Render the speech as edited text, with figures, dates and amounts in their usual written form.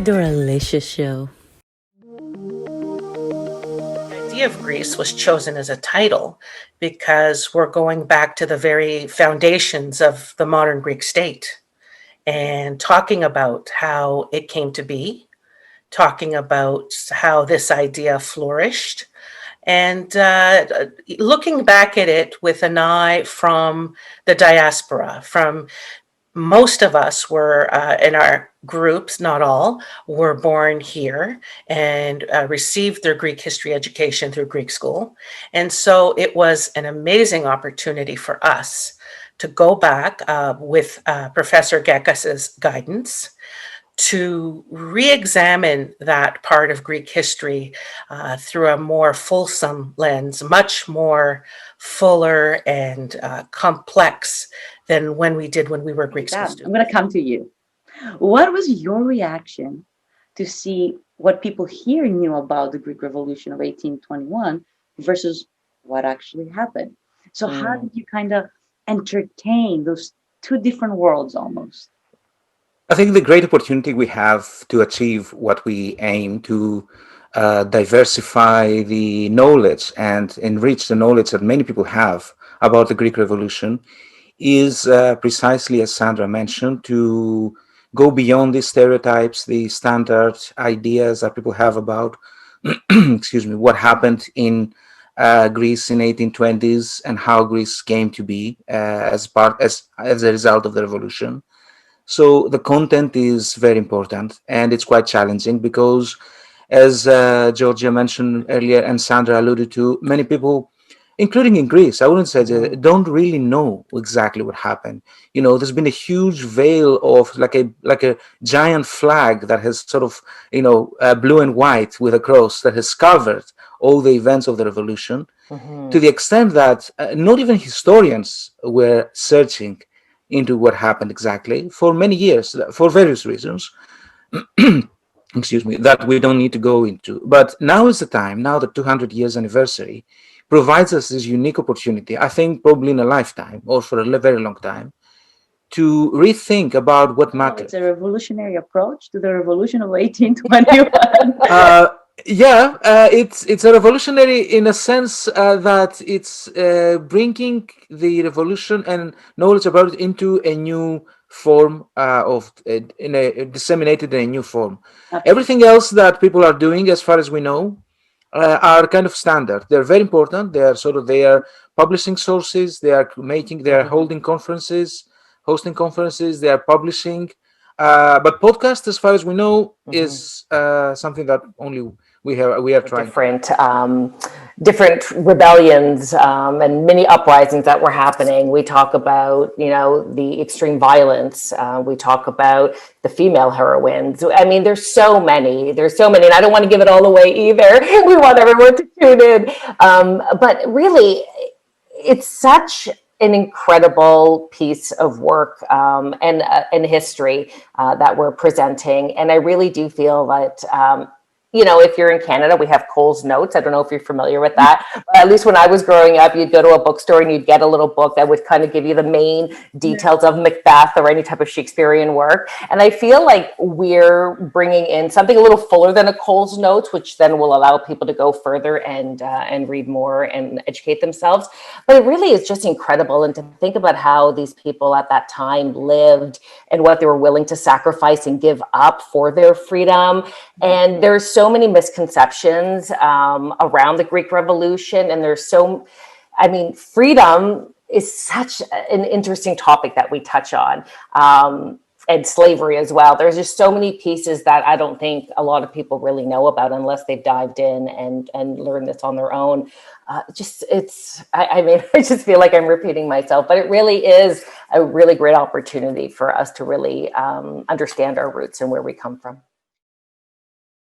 Doralicious Show. The idea of Greece was chosen as a title because we're going back to the very foundations of the modern Greek state and talking about how it came to be, talking about how this idea flourished, and looking back at it with an eye from the diaspora, from most of us were in our groups, not all, were born here and received their Greek history education through Greek school. And so it was an amazing opportunity for us to go back with Professor Gekas's guidance to re-examine that part of Greek history through a more fulsome lens, much more fuller and complex than when we were Greek school students. I'm going to come to you. What was your reaction to see what people here knew about the Greek Revolution of 1821 versus what actually happened? So how did you kind of entertain those two different worlds almost? I think the great opportunity we have to achieve what we aim to diversify the knowledge and enrich the knowledge that many people have about the Greek Revolution is precisely as Sandra mentioned, to go beyond the stereotypes, the standard ideas that people have about, excuse me, what happened in Greece in 1820s and how Greece came to be as a result of the revolution. So the content is very important, and it's quite challenging because, as Georgia mentioned earlier and Sandra alluded to, many people, including in Greece, I wouldn't say don't really know exactly what happened. You know, there's been a huge veil of like a giant flag that has sort of, blue and white with a cross that has covered all the events of the revolution, to the extent that not even historians were searching into what happened exactly for many years, for various reasons, excuse me, that we don't need to go into. But now is the time, now the 200 years anniversary provides us this unique opportunity, I think probably in a lifetime or for a very long time, to rethink about what matters. It's a revolutionary approach to the revolution of 1821. It's a revolutionary in a sense that it's bringing the revolution and knowledge about it into a new form disseminated in a new form. Okay. Everything else that people are doing, as far as we know, are kind of standard. They're very important. They are publishing sources. They are holding conferences, hosting conferences. They are publishing. But podcast, as far as we know, is something that only we are trying. Different rebellions and many uprisings that were happening. We talk about, the extreme violence. We talk about the female heroines. I mean, there's so many, and I don't want to give it all away either. We want everyone to tune in. But really, it's such an incredible piece of work and history that we're presenting. And I really do feel that, if you're in Canada, we have Cole's Notes. I don't know if you're familiar with that. But at least when I was growing up, you'd go to a bookstore and you'd get a little book that would kind of give you the main details of Macbeth or any type of Shakespearean work. And I feel like we're bringing in something a little fuller than a Cole's Notes, which then will allow people to go further and read more and educate themselves. But it really is just incredible. And to think about how these people at that time lived and what they were willing to sacrifice and give up for their freedom. And there's so many misconceptions around the Greek Revolution, and freedom is such an interesting topic that we touch on, and slavery as well. There's just so many pieces that I don't think a lot of people really know about unless they've dived in and learned this on their own. I just feel like I'm repeating myself, but it really is a really great opportunity for us to really understand our roots and where we come from.